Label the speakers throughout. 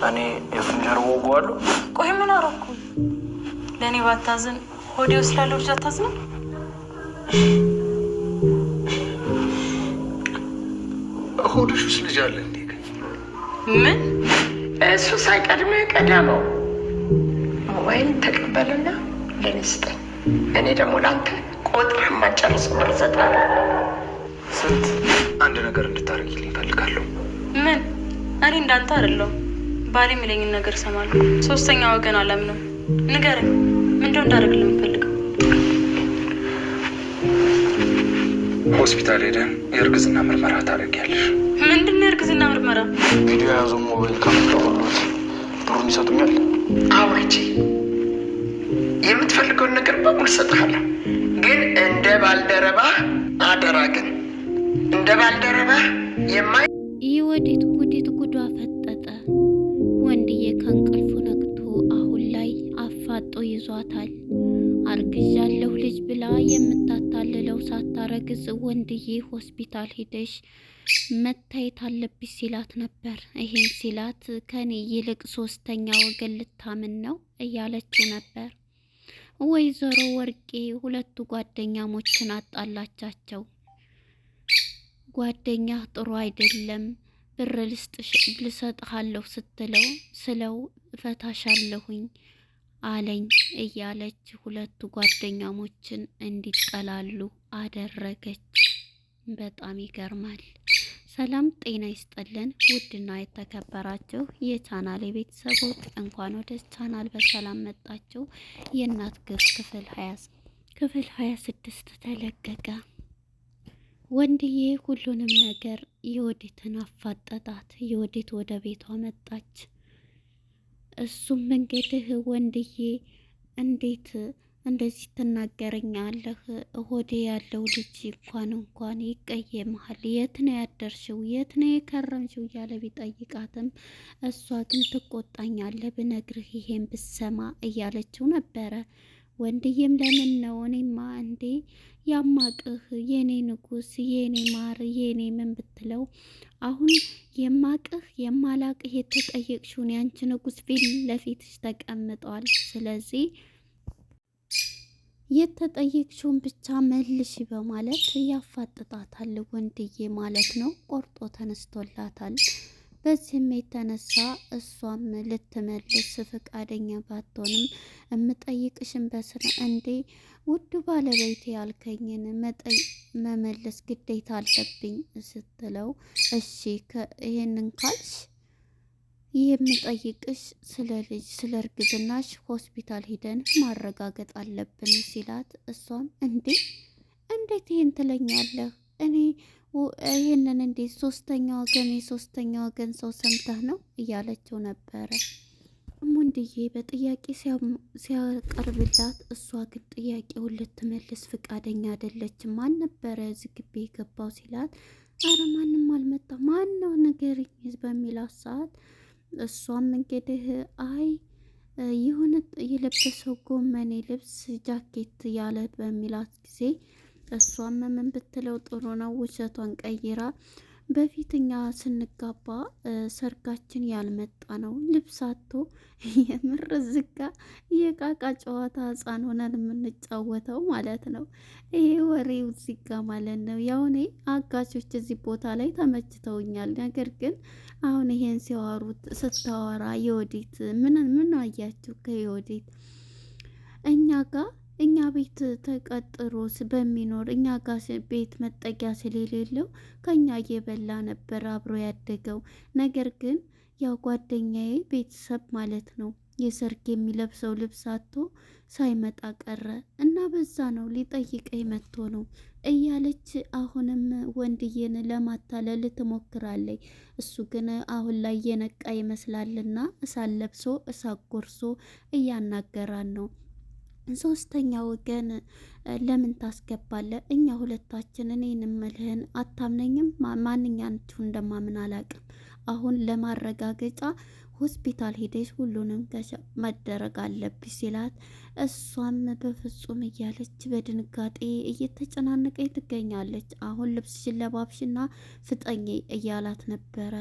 Speaker 1: እኔ የፍንጀር ወጓሉ
Speaker 2: ቆይ ምን አረኩ? ለኔ ባታዝን ሆዴ ውስጥ ላለው ልጅ አታዝንም?
Speaker 1: ሆድሽ ውስጥ ልጅ አለ እንዴ?
Speaker 2: ምን?
Speaker 3: እሱ ሳይቀድም ቀዳመው ሞባይል ተቀበልና ለኔ ስጠኝ። እኔ ደግሞ ለአንተ ቆጥረህ የማጨርሰው ብር እሰጥሃለሁ።
Speaker 1: ስንት አንድ ነገር እንድታደርጊልኝ እፈልጋለሁ።
Speaker 2: ምን? እኔ እንዳንተ አይደለሁም። ባሌ የሚለኝን ነገር እሰማለሁ። ሶስተኛ ወገን አላምንም። ንገረኝ፣ ምንድነው እንዳደርግልህ የምፈልገው?
Speaker 1: ሆስፒታል ሄደን የእርግዝና ምርመራ ታደርጊያለሽ።
Speaker 2: ምንድነው የእርግዝና ምርመራ?
Speaker 1: ቪዲዮ የያዘው ሞባይል ካመጣሁት ብሩን ይሰጡኛል?
Speaker 3: አውርቼ የምትፈልገውን ነገር በሙሉ እሰጥሃለሁ። ግን እንደ ባልደረባ አደራ። ግን እንደ ባልደረባ የማይ
Speaker 4: የወዴት ጉዲት ጉዷ ፈጠጠ። ወንድዬ ከእንቅልፉ ነቅቶ አሁን ላይ አፋጦ ይዟታል። አርግዣለሁ ልጅ ብላ የምታታልለው ሳታረግዝ ወንድዬ ሆስፒታል ሄደሽ መታየት አለብሽ ሲላት ነበር። ይሄን ሲላት ከኔ ይልቅ ሶስተኛ ወገን ልታምን ነው እያለችው ነበር። ወይዘሮ ወርቄ ሁለቱ ጓደኛሞችን አጣላቻቸው። ጓደኛ ጥሩ አይደለም ብር ልሰጥሃለሁ ስለው ፈታሻለሁኝ አለኝ እያለች ሁለቱ ጓደኛሞችን እንዲጠላሉ አደረገች። በጣም ይገርማል። ሰላም ጤና ይስጥልን። ውድና የተከበራችሁ የቻናል ቤተሰቦች እንኳን ወደ ቻናል በሰላም መጣችሁ። የእናት ግፍ ክፍል 26 ተለቀቀ። ወንድዬ ሁሉንም ነገር የወዴትን አፋጠጣት። የወዴት ወደ ቤቷ መጣች። እሱም እንግዲህ ወንድዬ እንዴት እንደዚህ ትናገረኛለህ? ሆዴ ያለው ልጅ እንኳን ይቀየምሃል። የት ነው ያደርሽው? የት ነው የከረምሽው? እያለ ቢጠይቃትም እሷ ግን ትቆጣኛለህ ብነግርህ ይሄን ብሰማ እያለችው ነበረ። ወንድዬም ለምን ነው እኔማ እንዴ ያማቅህ የኔ ንጉስ፣ የኔ ማር፣ የኔ ምን ብትለው አሁን የማቅህ የማላቅህ የተጠየቅሽውን ያንቺ ንጉስ ፊት ለፊትሽ ተቀምጧል። ስለዚህ የተጠየቅሽውን ብቻ መልሽ በማለት ያፋጥጣታል ወንድዬ ማለት ነው። ቆርጦ ተነስቶላታል። በዚህም የተነሳ እሷም ልትመልስ ፈቃደኛ ባትሆንም እምጠይቅሽን በስራ እንዴ ውድ ባለቤቴ ያልከኝን መመለስ ግዴታ አለብኝ ስትለው እሺ ይሄንን ካልሽ የምጠይቅሽ ስለ ልጅ ስለ እርግዝናሽ ሆስፒታል ሂደን ማረጋገጥ አለብን ሲላት እሷም እንዴት ይሄን ትለኛለህ? እኔ ይሄንን እንዴት ሶስተኛ ወገን ሰው ሰምተህ ነው እያለችው ነበረ። ወንድዬ በጥያቄ ሲያቀርብላት እሷ ግን ጥያቄውን ልትመልስ ፈቃደኛ አይደለችም። ማን ነበረ እዚህ ግቢ የገባው ሲላት አረ ማንም አልመጣ፣ ማን ነው ንገሪኝ በሚላት ሰዓት እሷም እንግዲህ አይ የሆነ የለበሰው ጎመኔ ልብስ ጃኬት ያለ በሚላት ጊዜ እሷም ምን ብትለው ጥሩ ነው ውሸቷን ቀይራ በፊትኛ ስንጋባ ሰርጋችን ያልመጣ ነው ልብሳቶ የምር ዝጋ የቃቃ ጨዋታ ህፃን ሆነን የምንጫወተው ማለት ነው። ይሄ ወሬው ዝጋ ማለት ነው። ያው እኔ አጋቾች እዚህ ቦታ ላይ ተመችተውኛል። ነገር ግን አሁን ይሄን ሲያወሩት ስታወራ የወዴት ምን አያችሁ? ከየወዴት እኛ ቤት ተቀጥሮ በሚኖር እኛ ጋር ቤት መጠጊያ ስለሌለው ከኛ እየበላ ነበር አብሮ ያደገው። ነገር ግን ያው ጓደኛዬ ቤተሰብ ማለት ነው የሰርግ የሚለብሰው ልብስ አጥቶ ሳይመጣ ቀረ እና በዛ ነው ሊጠይቀኝ መጥቶ ነው እያለች አሁንም ወንድዬን ለማታለል ትሞክራለች። እሱ ግን አሁን ላይ የነቃ ይመስላልና እሳት ለብሶ እሳት ጎርሶ እያናገራን ነው። ሶስተኛ ወገን ለምን ታስገባለህ? እኛ ሁለታችን እኔን እምልህን አታምነኝም? ማንኛችሁ እንደማምን አላቅም። አሁን ለማረጋገጫ ሆስፒታል ሄደሽ ሁሉንም መደረግ አለብሽ ሲላት እሷም በፍጹም እያለች በድንጋጤ እየተጨናነቀኝ ትገኛለች። አሁን ልብስሽን ለባብሽና ፍጠኝ እያላት ነበረ።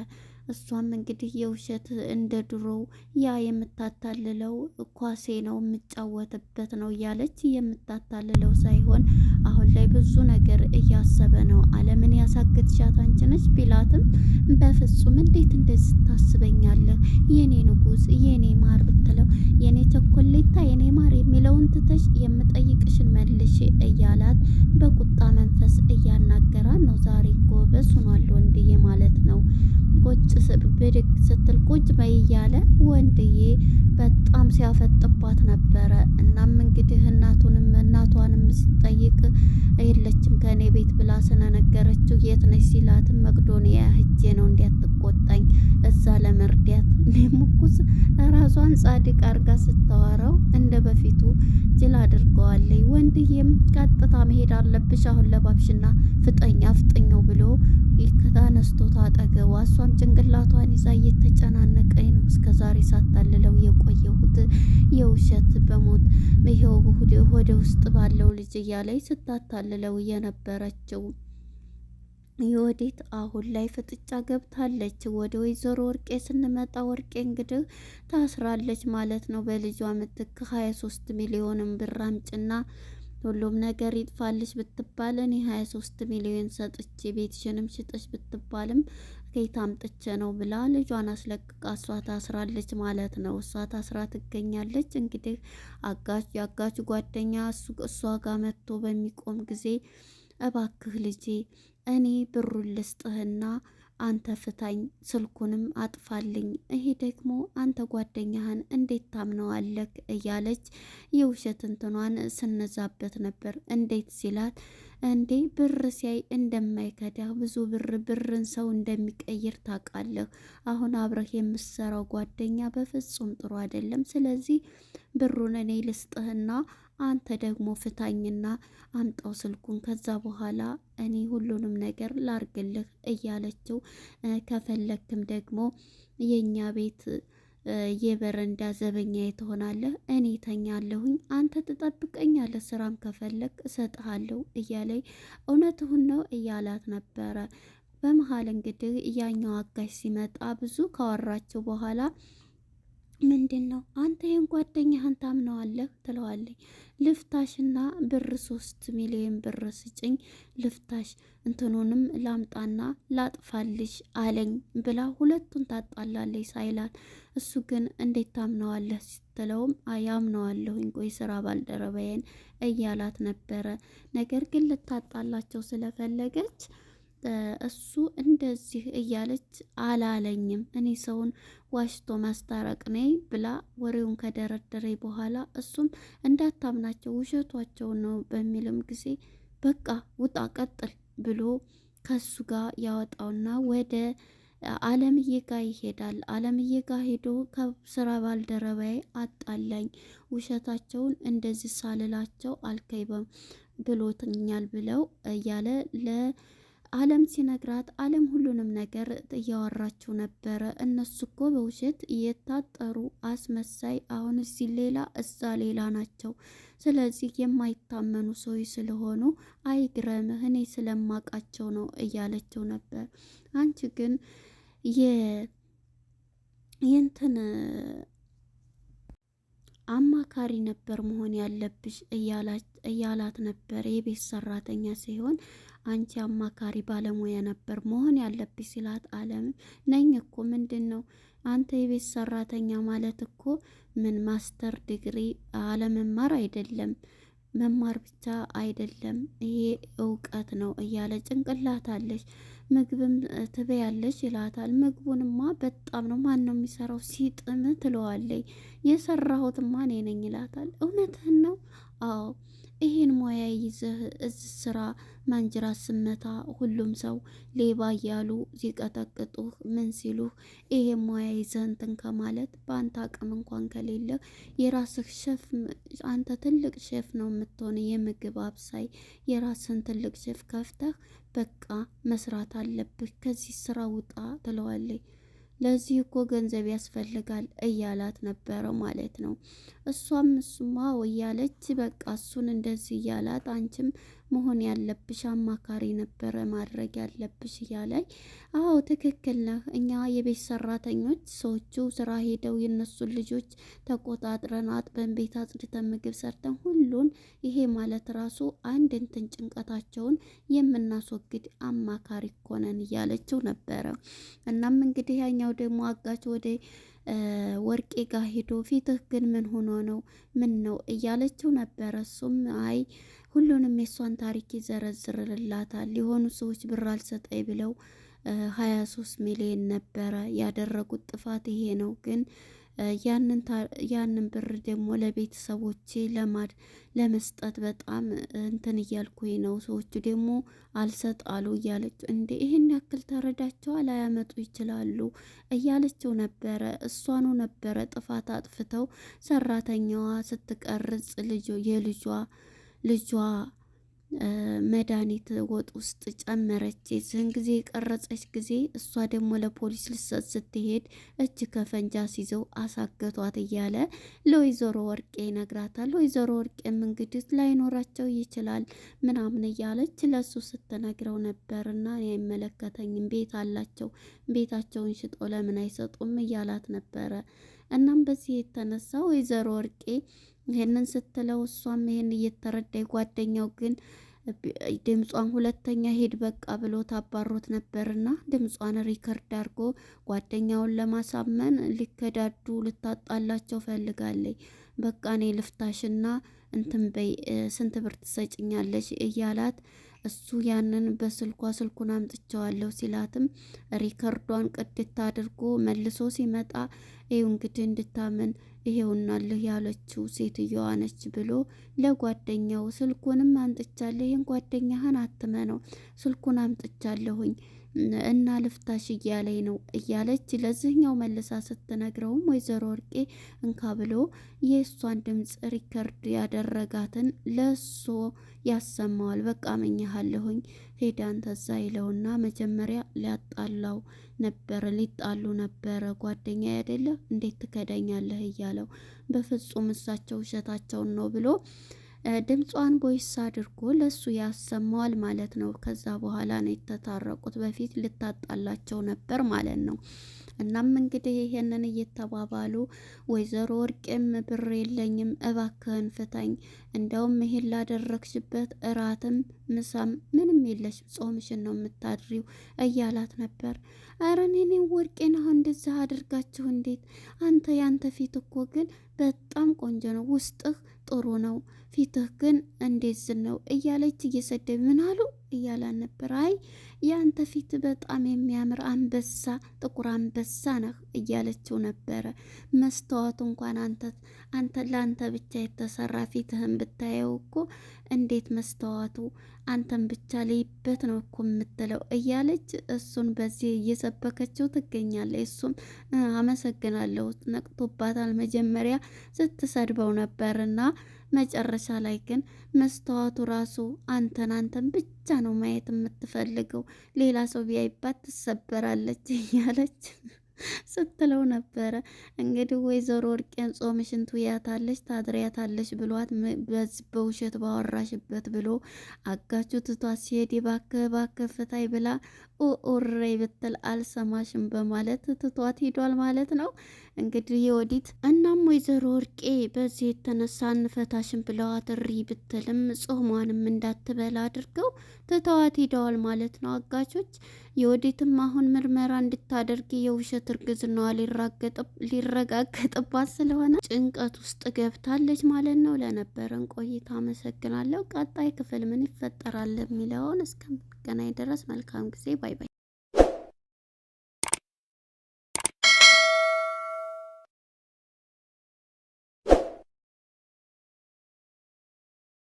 Speaker 4: እሷም እንግዲህ የውሸት እንደ ድሮው ያ የምታታልለው ኳሴ ነው የምጫወትበት ነው እያለች የምታታልለው ሳይሆን አሁን ላይ ብዙ ነገር እያሰበ ነው። አለምን ያሳገትሻት አንቺ ነሽ ቢላትም በፍጹም እንዴት እንደዚህ ታስበኛለህ? የኔ ንጉስ፣ የኔ ማር ብትለው የኔ ቸኮሌታ፣ የኔ ማር የሚለውን ትተሽ የምጠይቅሽን መልሽ እያላት በቁጣ መንፈስ እያናገራት ነው። ዛሬ ጎበዝ ሆኗል ወንድዬ ማለት ነው። ቁጭ ብድግ ስትል ቁጭ በይ እያለ ወንድዬ በጣም ሲያፈጥባት ነበረ። እናም እንግዲህ እናቷንም ሲጠይቅ የለችም ከኔ ቤት ብላ ስለነገረችው የት ነች ሲላትም መቅዶኒያ ሂጄ ነው እንዲያትቆጣኝ እዛ ለመርዳት። እኔም እኮ ራሷን ጻድቅ አርጋ ስታወራው እንደ በፊቱ ጅል አድርገዋለኝ። ወንድዬም ቀጥታ መሄድ አለብሽ አሁን ለባብሽና ፍጠኛ ፍጠኛው ብሎ ተነስቶ ታጠገቧ እሷም ጭንቅላቷን ይዛ እየተጨናነቀኝ ነው እስከዛሬ ሳታልለው የቆየሁት የውሸት በሞት ይሄው ሆደ ውስጥ ባለው ልጅ እያለኝ ስታታልለው የነበረችው የወዴት አሁን ላይ ፍጥጫ ገብታለች። ወደ ወይዘሮ ወርቄ ስንመጣ ወርቄ እንግዲህ ታስራለች ማለት ነው። በልጇ ምትክ 23 ሚሊዮንም ብር አምጭና ሁሉም ነገር ይጥፋልሽ ብትባል እኔ 23 ሚሊዮን ሰጥቼ ቤትሽንም ሽጠሽ ብትባልም ከየት አምጥቼ ነው ብላ ልጇን አስለቅቃ እሷ ታስራለች ማለት ነው። እሷ ታስራ ትገኛለች። እንግዲህ የአጋቹ ጓደኛ እሷ ጋር መጥቶ በሚቆም ጊዜ እባክህ ልጄ እኔ ብሩን ልስጥህና አንተ ፍታኝ፣ ስልኩንም አጥፋልኝ፣ ይሄ ደግሞ አንተ ጓደኛህን እንዴት ታምነዋለህ እያለች የውሸት እንትኗን ስነዛበት ነበር። እንዴት ሲላት እንዴ ብር ሲያይ እንደማይከዳ ብዙ ብርን ሰው እንደሚቀይር ታውቃለህ። አሁን አብረህ የምሰራው ጓደኛ በፍጹም ጥሩ አይደለም። ስለዚህ ብሩን እኔ ልስጥህና አንተ ደግሞ ፍታኝና አምጣው ስልኩን፣ ከዛ በኋላ እኔ ሁሉንም ነገር ላርግልህ እያለችው ከፈለክም ደግሞ የኛ ቤት የበረንዳ ዘበኛ ትሆናለህ፣ እኔ ተኛለሁኝ፣ አንተ ትጠብቀኛለህ፣ ስራም ከፈለክ እሰጥሃለሁ እያለኝ እውነትሁን ነው እያላት ነበረ። በመሀል እንግዲህ ያኛው አጋሽ ሲመጣ ብዙ ካወራቸው በኋላ ምንድን ነው አንተ ይህን ጓደኛህን ታምነዋለህ? ትለዋለች። ልፍታሽና ብር 3 ሚሊዮን ብር ስጭኝ ልፍታሽ እንትኑንም ላምጣና ላጥፋልሽ አለኝ ብላ ሁለቱን ታጣላለች ሳይላት። እሱ ግን እንዴት ታምነዋለህ ስትለውም አያምነዋለሁኝ ቆይ ስራ ባልደረባዬን እያላት ነበረ። ነገር ግን ልታጣላቸው ስለፈለገች እሱ እንደዚህ እያለች አላለኝም እኔ ሰውን ዋሽቶ ማስታረቅ ነኝ ብላ ወሬውን ከደረደረ በኋላ እሱም እንዳታምናቸው ውሸቷቸው ነው በሚልም ጊዜ በቃ ውጣ ቀጥል ብሎ ከሱ ጋር ያወጣውና ወደ አለምዬ ጋር ይሄዳል። አለምዬ ጋር ሄዶ ከስራ ባልደረባዬ አጣላኝ፣ ውሸታቸውን እንደዚህ ሳልላቸው አልከይበም ብሎትኛል ብለው እያለ አለም ሲነግራት አለም ሁሉንም ነገር እያወራችው ነበረ። እነሱ እኮ በውሸት እየታጠሩ አስመሳይ፣ አሁን እዚህ ሌላ እዛ ሌላ ናቸው። ስለዚህ የማይታመኑ ሰዎች ስለሆኑ አይግረምህ፣ እኔ ስለማቃቸው ነው እያለችው ነበር። አንቺ ግን የእንትን አማካሪ ነበር መሆን ያለብሽ እያላት ነበር። የቤት ሰራተኛ ሲሆን አንቺ አማካሪ ባለሙያ ነበር መሆን ያለብሽ ሲላት፣ አለም ነኝ እኮ ምንድን ነው አንተ የቤት ሰራተኛ ማለት እኮ ምን ማስተር ዲግሪ አለመማር አይደለም፣ መማር ብቻ አይደለም፣ ይሄ እውቀት ነው እያለ ጭንቅላት አለሽ፣ ምግብም ትበያለሽ ይላታል። ምግቡንማ በጣም ነው ማን ነው የሚሰራው ሲጥም ትለዋለይ። የሰራሁትማ እኔ ነኝ ይላታል። እውነትህን ነው? አዎ ይሄን ሙያ ይዘህ እዚህ ስራ ማንጅራት ስመታ ሁሉም ሰው ሌባ እያሉ ሲቀጠቅጡህ ምን ሲሉህ ይሄ ሙያ ይዘህ እንትን ከማለት በአንተ አቅም እንኳን ከሌለ የራስህ ሼፍ አንተ ትልቅ ሼፍ ነው የምትሆን የምግብ አብሳይ የራስህን ትልቅ ሼፍ ከፍተህ በቃ መስራት አለብህ ከዚህ ስራ ውጣ ትለዋለች። ለዚህ እኮ ገንዘብ ያስፈልጋል እያላት ነበረ ማለት ነው። እሱማ እያለች በቃ እሱን እንደዚህ እያላት አንቺም መሆን ያለብሽ አማካሪ ነበረ ማድረግ ያለብሽ እያለኝ፣ አዎ ትክክል ነህ። እኛ የቤት ሰራተኞች ሰዎቹ ስራ ሄደው የነሱን ልጆች ተቆጣጥረን አጥበን ቤት አጽድተን ምግብ ሰርተን ሁሉን ይሄ ማለት ራሱ አንድ እንትን ጭንቀታቸውን የምናስወግድ አማካሪ እኮ ነን እያለችው ነበረ። እናም እንግዲህ ያኛው ደግሞ አጋች ወደ ወርቄ ጋር ሄዶ ፊትህ ግን ምን ሆኖ ነው ምን ነው እያለችው ነበረ። እሱም አይ ሁሉንም የሷን ታሪክ ይዘረዝርላታል። የሆኑ ሰዎች ብር አልሰጠኝ ብለው 23 ሚሊዮን ነበረ ያደረጉት ጥፋት ይሄ ነው ግን ያንን ብር ደግሞ ለቤተሰቦቼ ለመስጠት በጣም እንትን እያልኩኝ ነው። ሰዎቹ ደግሞ አልሰጣሉ እያለች እንዴ ይህን ያክል ተረዳቸዋል ላያመጡ ይችላሉ እያለችው ነበረ። እሷኑ ነበረ ጥፋት አጥፍተው ሰራተኛዋ ስትቀርጽ ልጇ መድኃኒት ወጥ ውስጥ ጨመረች። የዚህን ጊዜ የቀረጸች ጊዜ እሷ ደግሞ ለፖሊስ ልሰጥ ስትሄድ እጅ ከፈንጃ ሲይዘው አሳገቷት እያለ ለወይዘሮ ወርቄ ይነግራታል። ወይዘሮ ወርቄም እንግዲህ ላይኖራቸው ይችላል ምናምን እያለች ለሱ ስትነግረው ነበርና አይመለከተኝም፣ ቤት አላቸው፣ ቤታቸውን ሽጦ ለምን አይሰጡም እያላት ነበረ። እናም በዚህ የተነሳ ወይዘሮ ወርቄ ይሄንን ስትለው እሷም ይሄን እየተረዳይ ጓደኛው ግን ድምጿን ሁለተኛ ሄድ በቃ ብሎ ታባሮት ነበርና ድምጿን ሪከርድ አድርጎ ጓደኛውን ለማሳመን ሊከዳዱ ልታጣላቸው ፈልጋለች። በቃ እኔ ልፍታሽና እንትን በይ ስንት ብር ትሰጭኛለሽ እያላት እሱ ያንን ስልኩን አምጥቼዋለሁ ሲላትም ሪከርዷን ቅድት አድርጎ መልሶ ሲመጣ ይኸው እንግዲህ እንድታምን ይሄውናልህ ያለችው ሴትዮዋ ነች ብሎ ለጓደኛው ስልኩንም አምጥቻለሁ፣ ይሄን ጓደኛህን አትመነው፣ ስልኩን አምጥቻለሁኝ እና ልፍታሽ እያለኝ ነው እያለች ለዚህኛው መልሳ ስትነግረውም ወይዘሮ ወርቄ እንካ ብሎ የእሷን ድምፅ ሪከርድ ያደረጋትን ለሶ ያሰማዋል። በቃ መኛሃለሁኝ ሄዳን ተዛ ይለውና መጀመሪያ ሊጣሉ ነበረ ጓደኛ አይደለ እንዴት ትከዳኛለህ እያለው በፍጹም እሳቸው ውሸታቸውን ነው ብሎ ድምጿን ቦይስ አድርጎ ለሱ ያሰማዋል ማለት ነው። ከዛ በኋላ ነው የተታረቁት። በፊት ልታጣላቸው ነበር ማለት ነው። እናም እንግዲህ ይሄንን እየተባባሉ ወይዘሮ ወርቄም ብር የለኝም እባክህን ፍታኝ፣ እንደውም ይሄን ላደረግሽበት እራትም ምሳም ምንም የለሽ ጾምሽን ነው የምታድሪው እያላት ነበር። አረ እኔ ወርቄን አሁን እንደዛ አድርጋችሁ እንዴት አንተ ያንተ ፊት እኮ ግን በጣም ቆንጆ ነው፣ ውስጥህ ጥሩ ነው፣ ፊትህ ግን እንዴት ነው እያለች እየሰደብ ምን አሉ እያላን ነበር። አይ ያንተ ፊት በጣም የሚያምር አንበሳ ጥቁር አንበሳ ነህ እያለችው ነበረ። መስተዋቱ እንኳን አንተ ለአንተ ብቻ የተሰራ ፊትህን ብታየው እኮ እንዴት መስተዋቱ አንተን ብቻ ላይበት ነው እኮ የምትለው እያለች እሱን በዚህ እየሰበከችው ትገኛለች። እሱም አመሰግናለሁ ነቅቶባታል። መጀመሪያ ስትሰድበው ነበርና መጨረሻ ላይ ግን መስተዋቱ ራሱ አንተን ብቻ ነው ማየት የምትፈልገው፣ ሌላ ሰው ቢያይባት ትሰበራለች እያለች ስትለው ነበረ። እንግዲህ ወይዘሮ ወርቄን ጾምሽን ትውያታለች ታድሪያታለች ብሏት በውሸት ባወራሽበት ብሎ አጋቹ ትቷት ሲሄድ እባክህ ፍታይ ብላ ኦሬ ብትል አልሰማሽም በማለት ትቷት ሂዷል ማለት ነው። እንግዲህ የወዲት እናም ወይዘሮ ወርቄ በዚህ የተነሳ እንፈታሽን ብለዋት እሪ ብትልም ጾሟንም እንዳትበላ አድርገው ትተዋት ሂደዋል ማለት ነው አጋቾች። የወዲትም አሁን ምርመራ እንድታደርግ የውሸት እርግዝናዋ ሊረጋገጥባት ስለሆነ ጭንቀት ውስጥ ገብታለች ማለት ነው። ለነበረን ቆይታ አመሰግናለሁ። ቀጣይ ክፍል ምን ይፈጠራል የሚለውን እስከምንገናኝ ድረስ መልካም ጊዜ ባይ